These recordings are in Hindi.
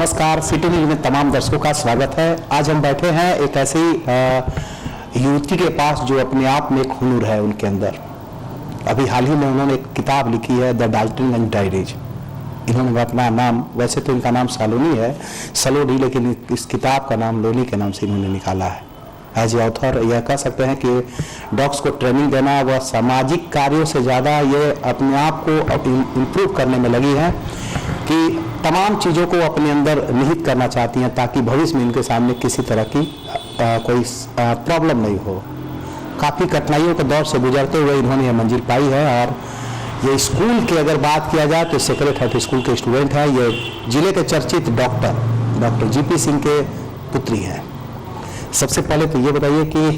नमस्कार, सिटी न्यूज में तमाम दर्शकों का स्वागत है। आज हम बैठे हैं एक ऐसी युवती के पास जो अपने आप में एक हुनर है उनके अंदर। अभी हाल ही में उन्होंने एक किताब लिखी है, द डाल्टनगंज डायरीज। इन्होंने अपना नाम, वैसे तो इनका नाम सालोनी है, सलोनी, लेकिन इस किताब का नाम लोनी के नाम से इन्होंने निकाला है। एज ए ऑथर यह कह सकते हैं कि डॉग्स को ट्रेनिंग देना व सामाजिक कार्यों से ज़्यादा ये अपने आप को इम्प्रूव करने में लगी है कि तमाम चीज़ों को अपने अंदर निहित करना चाहती हैं ताकि भविष्य में इनके सामने किसी तरह की कोई प्रॉब्लम नहीं हो। काफ़ी कठिनाइयों के दौर से गुजरते हुए इन्होंने यह मंजिल पाई है। और ये स्कूल की अगर बात किया जाए तो सेक्रेट हार्ट स्कूल के स्टूडेंट हैं। ये जिले के चर्चित डॉक्टर जीपी सिंह के पुत्री हैं। सबसे पहले तो ये बताइए कि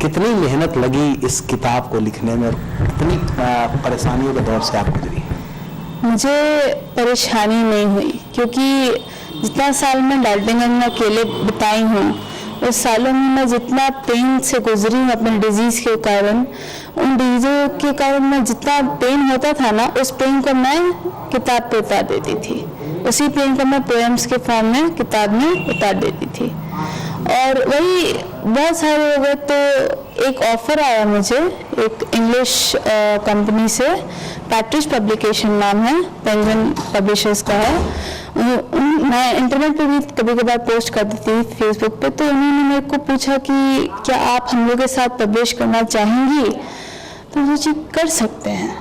कितनी मेहनत लगी इस किताब को लिखने में और कितनी परेशानियों के दौर से आप गुजरी? मुझे परेशानी नहीं हुई क्योंकि जितना साल मैं डाल्टनगंज में अकेले बिताई हूँ, उस सालों में मैं जितना पेन से गुजरी हूँ अपने डिजीज़ के कारण, उन डिजीज़ों के कारण मैं जितना पेन होता था ना, उस पेन को मैं किताब पे उतार देती थी। उसी पेन को मैं पोएम्स के फॉर्म में किताब में उतार देती थी। और वही बहुत सारे हो गए तो एक ऑफ़र आया मुझे एक इंग्लिश कंपनी से, पैट्रिज पब्लिकेशन नाम है, पेंगुइन पब्लिशर्स का है। मैं इंटरनेट पे भी कभी कभार पोस्ट कर देती थी फेसबुक पे, तो उन्होंने मेरे को पूछा कि क्या आप हम लोग के साथ पब्लिश करना चाहेंगी? तो सोची कर सकते हैं।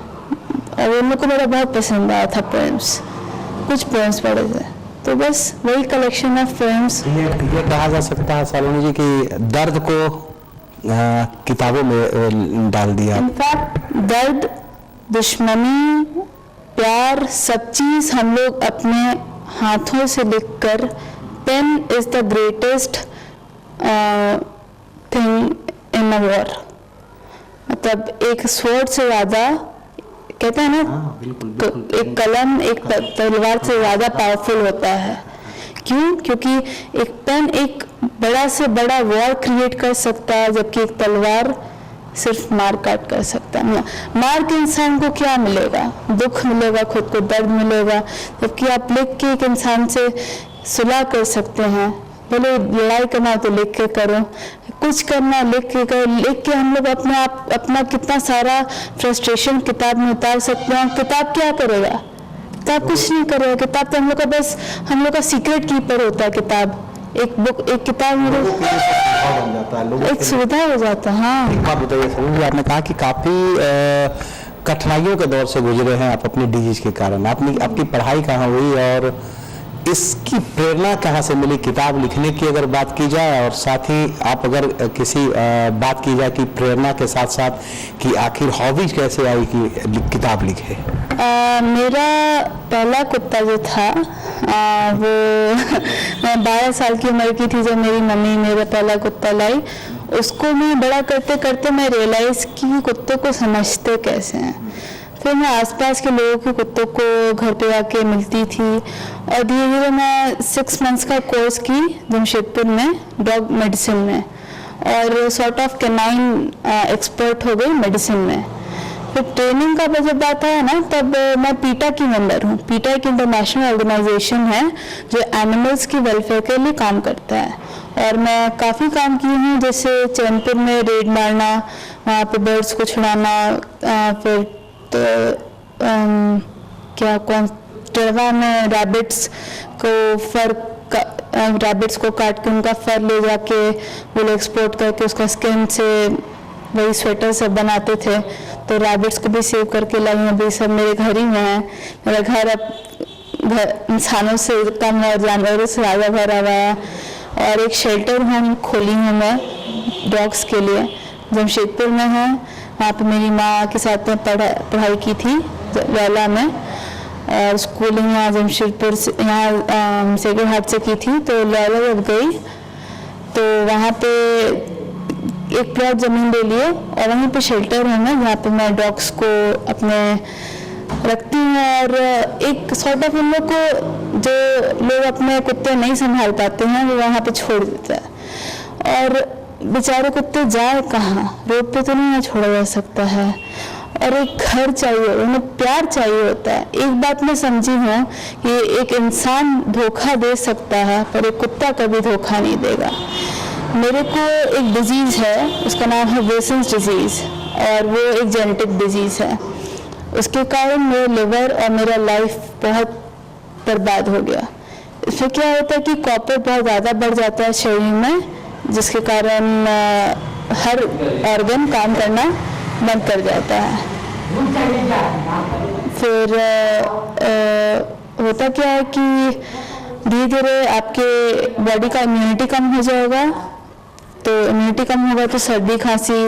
और उन लोग को मेरा बहुत पसंद आया था पोएम्स, कुछ पोएम्स पढ़े थे, तो बस वही कलेक्शन ऑफ पोएम्स। ये कहा जा सकता है सालोनी जी कि दर्द को किताबों में डाल दिया। इनफैक्ट दर्द, दुश्मनी, प्यार, सब चीज़ हम लोग अपने हाथों से लिखकर, pen is the greatest thing in a war. मतलब एक स्वॉर्ड से ज़्यादा, कहते हैं ना, बिल्कुल। एक कलम एक तलवार से ज़्यादा पावरफुल होता है। क्यों? क्योंकि एक पेन एक बड़ा से बड़ा वॉर क्रिएट कर सकता है, जबकि एक तलवार सिर्फ मार काट कर सकता है। मार के इंसान को क्या मिलेगा? दुख मिलेगा, खुद को दर्द मिलेगा। जबकि आप लिख के एक इंसान से सुलह कर सकते हैं। बोले लड़ाई करना तो लिख के करो, कुछ करना लिख के करो। लिख के हम लोग अपने आप अपना कितना सारा फ्रस्ट्रेशन किताब में उतार सकते हैं। किताब क्या करेगा? किताब कुछ नहीं करेगा। किताब तो हम लोग का बस, हम लोग का सीक्रेट कीपर होता है। किताब एक बुक, एक किताब मेरे एक सुविधा हो जाता है। हाँ, एक बात बताइए सर, आपने कहा कि काफ़ी कठिनाइयों के दौर से गुजरे हैं आप अपने डिजीज के कारण। आपकी पढ़ाई कहाँ हुई और इसकी प्रेरणा कहाँ से मिली किताब लिखने की अगर बात की जाए? और साथ ही आप अगर किसी बात की जाए कि प्रेरणा के साथ साथ कि आखिर हॉबीज कैसे आई कि किताब लिखे? मेरा पहला कुत्ता जो था वो मैं 12 साल की उम्र की थी जब मेरी मम्मी मेरा पहला कुत्ता लाई। उसको मैं बड़ा करते करते मैं रियलाइज़ की कुत्तों को समझते कैसे हैं। फिर मैं आसपास के लोगों के कुत्तों को घर पे आके मिलती थी और धीरे धीरे मैं 6 मंथ्स का कोर्स की जमशेदपुर में डॉग मेडिसिन में, और सॉर्ट ऑफ कैनाइन एक्सपर्ट हो गई मेडिसिन में। फिर ट्रेनिंग का जब बात आया ना, तब मैं पीटा की मेंबर हूँ। पीटा एक इंटरनेशनल ऑर्गेनाइजेशन है जो एनिमल्स की वेलफेयर के लिए काम करता है। और मैं काफ़ी काम की हूँ, जैसे चैनपुर में रेड मारना, वहाँ पे बर्ड्स को छुड़ाना, फिर तो टेरवा में रैबिट्स को काट के उनका फर ले जाके वो लोग एक्सपोर्ट करके उसका स्किन से वही स्वेटर सब बनाते थे। तो रैबिट्स को भी सेव करके लाई हूँ। अभी सब मेरे घर ही में है। मेरा घर अब इंसानों से कम और जानवरों से ज़्यादा भरा हुआ है। और एक शेल्टर होम खोली हूँ मैं डॉग्स के लिए, जमशेदपुर में है। वहाँ पे मेरी माँ के साथ में पढ़ाई की थी लैला में, और स्कूलिंग यहाँ जमशेदपुर से, यहाँ सेक्रेट हार्ट से की थी। तो लैला जब गई तो वहाँ पे एक प्लॉट ज़मीन ले लिए और वहीं पे शेल्टर है मैं, जहाँ पे मैं डॉग्स को अपने रखती हूँ। और एक सॉर्ट ऑफ उन लोग को जो लोग अपने कुत्ते नहीं संभाल पाते हैं वो वहाँ पे छोड़ देते हैं। और बेचारे कुत्ते जाए कहाँ? रोड पे तो नहीं छोड़ा जा सकता है। और एक घर चाहिए, उन्हें प्यार चाहिए होता है। एक बात मैं समझी हूँ कि एक इंसान धोखा दे सकता है पर एक कुत्ता कभी धोखा नहीं देगा। मेरे को एक डिजीज़ है, उसका नाम है विल्सन्स डिजीज़, और वो एक जेनेटिक डिजीज़ है। उसके कारण मेरे लिवर और मेरा लाइफ बहुत बर्बाद हो गया। इसमें क्या होता है कि कॉपर बहुत ज़्यादा बढ़ जाता है शरीर में, जिसके कारण हर ऑर्गन काम करना बंद कर जाता है। फिर होता क्या है कि धीरे धीरे आपके बॉडी का इम्यूनिटी कम हो जाएगा, तो इम्यूनिटी कम होगा तो सर्दी खांसी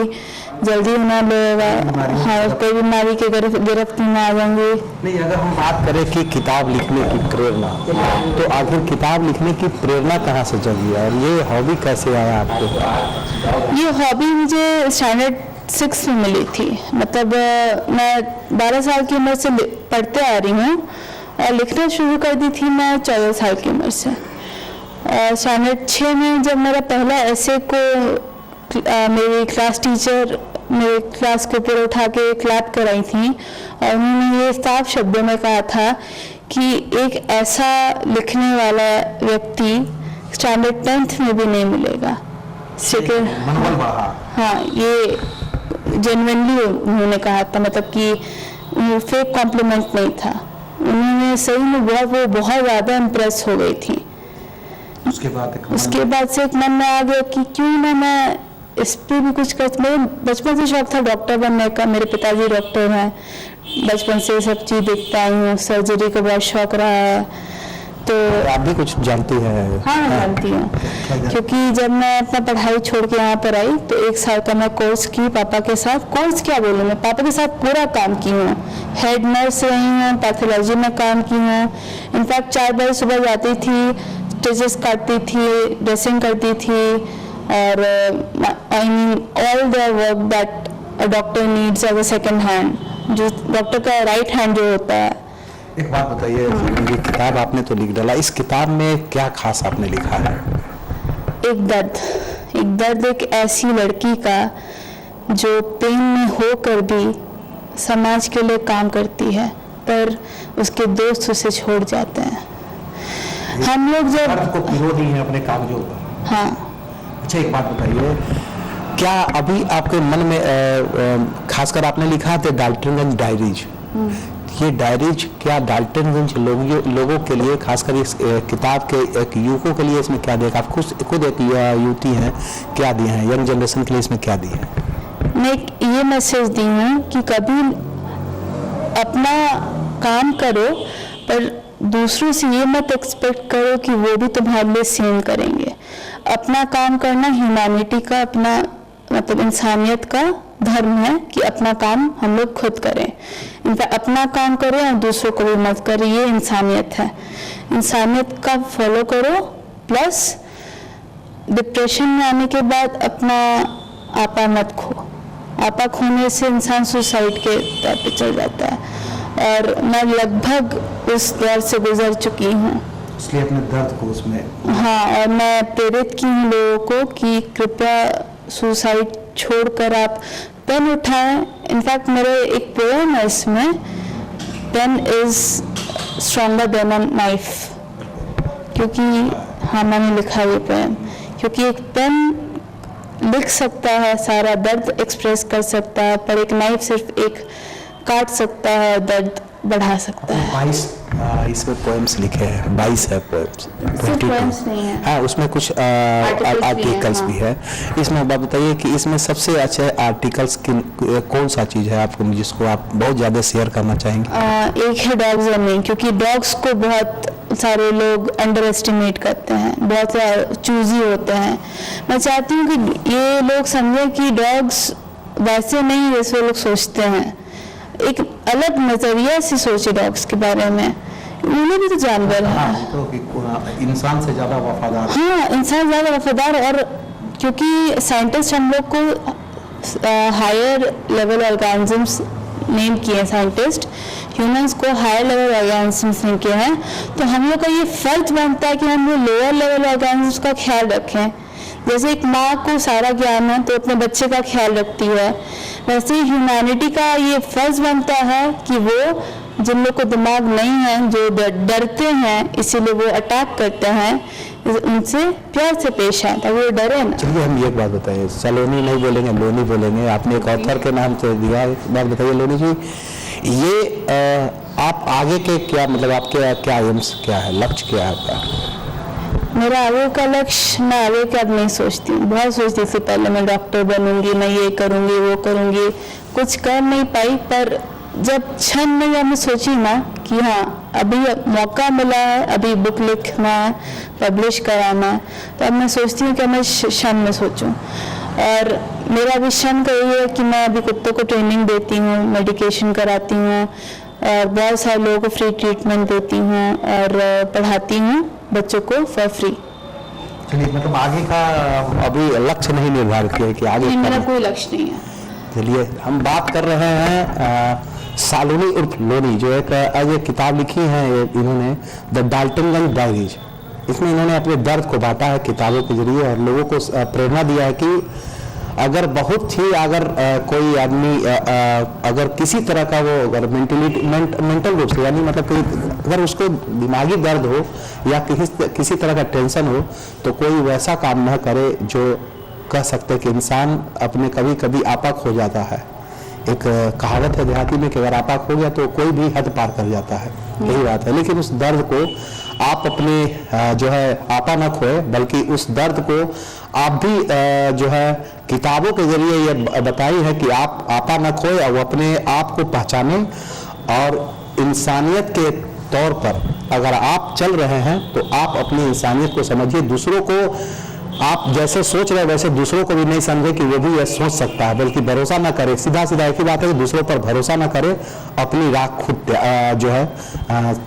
जल्दी होना लगेगा। हाँ, कोई बीमारी के गिरफ्त में आ जाएंगे। नहीं, अगर हम बात करें कि किताब लिखने की प्रेरणा, तो आखिर किताब लिखने की प्रेरणा कहाँ से जगी और ये हॉबी कैसे आया आपको? ये हॉबी मुझे स्टैंडर्ड 6 में मिली थी। मतलब मैं 12 साल की उम्र से पढ़ते आ रही हूँ और लिखना शुरू कर दी थी मैं 14 साल की उम्र से। और स्टैंडर्ड 6 में जब मेरा पहला ऐसे को मेरी क्लास टीचर मेरे क्लास के ऊपर उठा के क्लैप कराई थी और उन्होंने ये साफ शब्दों में कहा था कि एक ऐसा लिखने वाला व्यक्ति स्टैंडर्ड 10th में भी नहीं मिलेगा। हाँ, ये जेन्युइनली उन्होंने कहा था, मतलब कि फेक कॉम्प्लीमेंट नहीं था। उन्होंने सही में वो बहुत ज़्यादा इम्प्रेस हो गई थी। उसके बाद से एक मन में आ गया कि क्यों ना मैं इस पे भी कुछ कर। मेरे बचपन से शौक था डॉक्टर बनने का, मेरे पिताजी डॉक्टर हैं, बचपन से सब चीज़ देखता आई हूँ, सर्जरी का बहुत शौक रहा है। तो आप भी कुछ जानती हैं? हाँ, मैं जानती हूँ, क्योंकि जब मैं अपना पढ़ाई छोड़ के यहाँ पर आई तो 1 साल का मैं कोर्स की पापा के साथ। कोर्स क्या बोलूँ, मैं पापा के साथ पूरा काम की हूँ। हेड नर्स रही हूँ, पैथोलॉजी में काम की हूँ। इनफैक्ट 4 बजे सुबह जाती थी, स्टिचेस काटती थी, ड्रेसिंग करती थी, और I mean all the work that a doctor needs as a second hand, जो डॉक्टर का राइट हैंड जो होता है। एक बात बताइए, ये किताब आपने तो लिख डाला, इस किताब में क्या खास आपने लिखा है? एक दर्द एक ऐसी लड़की का जो पेन में होकर भी समाज के लिए काम करती है, पर उसके दोस्त उसे छोड़ जाते हैं। हम लोग जब को पिरो दी है अपने कागजों पर। हाँ। अच्छा, एक बात बताइए, क्या अभी आपके मन में खासकर आपने लिखा द डाल्टनगंज डायरीज, ये डायरीज क्या डाल्टनगंज लोगों के लिए, खासकर इस किताब के एक युवकों के लिए इसमें क्या दिया? आप खुद एक युवती हैं, क्या दिए हैं यंग जनरेशन के लिए, इसमें क्या दिए हैं? मैं ये मैसेज दी हूँ कि कभी अपना काम करो पर दूसरों से ये मत एक्सपेक्ट करो कि वो भी तुम्हारे लिए सेम करेंगे। अपना काम करना ह्यूमैनिटी का, अपना मतलब इंसानियत का धर्म है कि अपना काम हम लोग खुद करें। इनफैक्ट अपना काम करें और दूसरों को भी मत करें, ये इंसानियत है। इंसानियत का फॉलो करो। प्लस डिप्रेशन में आने के बाद अपना आपा मत खो। आपा खोने से इंसान सुसाइड के दौर पे चल जाता है, और मैं लगभग उस दौर से गुजर चुकी हूँ, इसलिए अपने दर्द को उसमें। हाँ, और मैं प्रेरित की हूँ लोगों को कि कृपया सुसाइड छोड़कर आप पेन उठाएं। इनफैक्ट मेरे एक पोएम है इसमें, pen is stronger than a knife, क्योंकि हाँ, मैंने लिखा ये पोएम क्योंकि एक पेन लिख सकता है, सारा दर्द एक्सप्रेस कर सकता है, पर एक नाइफ सिर्फ एक काट सकता है, दर्द बढ़ा सकता है। 22 इसमें पोएम्स लिखे हैं, 22 है पोएम्स, सिर्फ पोएम्स नहीं है। हाँ, उसमें कुछ आर्टिकल्स भी है। इसमें बात बताइए कि इसमें सबसे अच्छे आर्टिकल्स कौन सा चीज़ है आपको, जिसको आप बहुत ज़्यादा शेयर करना चाहेंगे? एक है डॉग्स और मी, क्योंकि डॉग्स को बहुत सारे लोग अंडर एस्टिमेट करते हैं, बहुत चूजी होते हैं। मैं चाहती हूँ कि ये लोग समझें कि डॉग्स वैसे नहीं जैसे लोग सोचते हैं, एक अलग नजरिया से सोचे डॉग्स के बारे में। उन्हें भी तो जानवर है। हाँ, तो इंसान से ज़्यादा वफादार। हाँ, इंसान ज़्यादा वफादार, और क्योंकि साइंटिस्ट हम लोग को हायर लेवल ऑर्गेनिजम्स नेम किए हैं, साइंटिस्ट ह्यूमंस को हायर लेवल ऑर्गेनिजम्स नेम किए हैं, तो हम लोग का ये फर्ज बनता है कि हम लोग लोअर लेवल ऑर्गेनिजम्स का ख्याल रखें। जैसे एक माँ को सारा ज्ञान है तो अपने बच्चे का ख्याल रखती है, वैसे ही ह्यूमैनिटी का ये फर्ज बनता है कि वो जिन लोग को दिमाग नहीं है, जो डरते हैं इसीलिए वो अटैक करते हैं, उनसे प्यार से पेश आए ताकि वो डरे ना। चलिए हम एक बात बताइए, सलोनी नहीं बोलेंगे, लोनी बोलेंगे, आपने एक ऑथर के नाम से दिया। एक बात बताइए लोनी जी, ये आप आगे के क्या मतलब आपके क्या एम्स क्या है, लक्ष्य क्या है आपका? मेरा आगे का लक्ष्य, मैं आगे का अब नहीं सोचती हूँ। बहुत सोचती थी पहले मैं डॉक्टर बनूंगी, मैं ये करूंगी वो करूंगी, कुछ कर नहीं पाई। पर जब क्षण में जब मैं सोची ना कि हाँ अभी मौका मिला है, अभी बुक लिखना है, पब्लिश कराना है, तो अब मैं सोचती हूँ कि मैं क्षण में सोचूं। और मेरा भी क्षण का यही है कि मैं अभी कुत्तों को ट्रेनिंग देती हूँ, मेडिकेशन कराती हूँ और बहुत सारे लोगों को फ्री ट्रीटमेंट देती हूँ और पढ़ाती हूँ बच्चों को फॉर फ्री। चलिए मतलब आगे का अभी लक्ष्य नहीं निर्धारित किया कि आगे मेरा कोई लक्ष्य नहीं है। चलिए हम बात कर रहे हैं सालोनी उर्फ लोनी, जो एक आज एक किताब लिखी है इन्होंने, द डाल्टनगंज डायरीज। इसमें इन्होंने अपने दर्द को बांटा है किताबों के जरिए और लोगों को प्रेरणा दिया है कि अगर बहुत ही अगर कोई आदमी अगर किसी तरह का वो अगर मेंटल रूप से यानी मतलब अगर उसको दिमागी दर्द हो या किसी तरह का टेंशन हो तो कोई वैसा काम न करे जो कह सकते कि इंसान अपने कभी कभी आपा खो जाता है। एक कहावत है देहाती में कि अगर आपा खो गया तो कोई भी हद पार कर जाता है, यही बात है। लेकिन उस दर्द को आप अपने जो है आपा न खोए, बल्कि उस दर्द को आप भी जो है किताबों के जरिए ये बताई है कि आप आपा न खोए और अपने आप को पहचानें और इंसानियत के तौर पर अगर आप चल रहे हैं तो आप अपनी इंसानियत को समझिए, दूसरों को आप जैसे सोच रहे हैं वैसे दूसरों को भी नहीं समझे कि वो भी ये सोच सकता है, बल्कि भरोसा ना करे। सीधा सीधा एक ही बात है कि दूसरों पर भरोसा ना करे, अपनी राह खुद जो है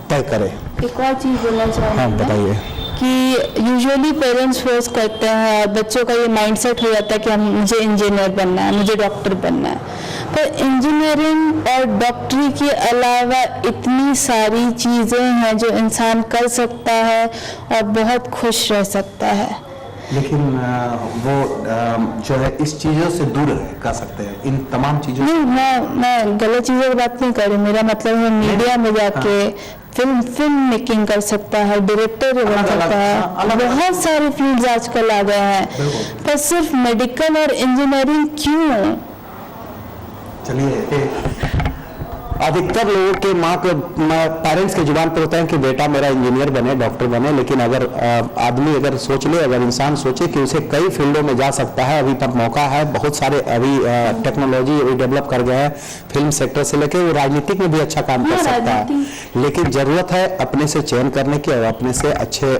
तय करे। एक और चीज़ बोलना चाहूँगी। हाँ बताइए। कि यूजुअली पेरेंट्स फोर्स करते हैं और बच्चों का ये माइंडसेट हो जाता है कि मुझे इंजीनियर बनना है, मुझे डॉक्टर बनना है। पर इंजीनियरिंग और डॉक्टरी के अलावा इतनी सारी चीज़ें हैं जो इंसान कर सकता है और बहुत खुश रह सकता है। लेकिन वो जो है इस चीज़ों से दूर कर सकते हैं, इन तमाम चीज़ों नहीं, मैं गलत चीज़ों की बात नहीं कर रही। मेरा मतलब है मीडिया में जाके फिल्म मेकिंग कर सकता है, डायरेक्टर बन सकता है। बहुत सारे फील्ड्स आजकल आ गए हैं, पर सिर्फ मेडिकल और इंजीनियरिंग क्यों? चलिए अधिकतर लोगों के माँ के पेरेंट्स के जुबान पर होता है कि बेटा मेरा इंजीनियर बने, डॉक्टर बने। लेकिन अगर आदमी अगर सोच ले, अगर इंसान सोचे कि उसे कई फील्डों में जा सकता है, अभी तक मौका है, बहुत सारे अभी टेक्नोलॉजी अभी डेवलप कर गया है, फिल्म सेक्टर से लेकर वो राजनीतिक में भी अच्छा काम कर सकता है। लेकिन जरूरत है अपने से चयन करने की और अपने से अच्छे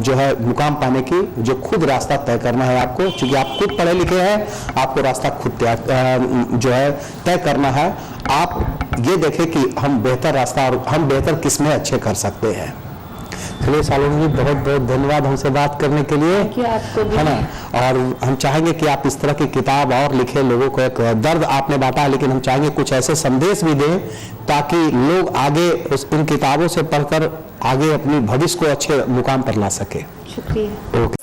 जो है मुकाम पाने की, जो खुद रास्ता तय करना है आपको। क्योंकि आप खुद पढ़े लिखे हैं, आपको रास्ता खुद जो है तय करना है। आप ये देखें कि हम बेहतर रास्ता और हम बेहतर किसमें अच्छे कर सकते हैं। चलिए सालोनी जी बहुत बहुत धन्यवाद हमसे बात करने के लिए, है ना। और हम चाहेंगे कि आप इस तरह की किताब और लिखें, लोगों को एक दर्द आपने बांटा है, लेकिन हम चाहेंगे कुछ ऐसे संदेश भी दें ताकि लोग आगे इन किताबों से पढ़कर आगे अपनी भविष्य को अच्छे मुकाम पर ला सके। शुक्रिया। ओके।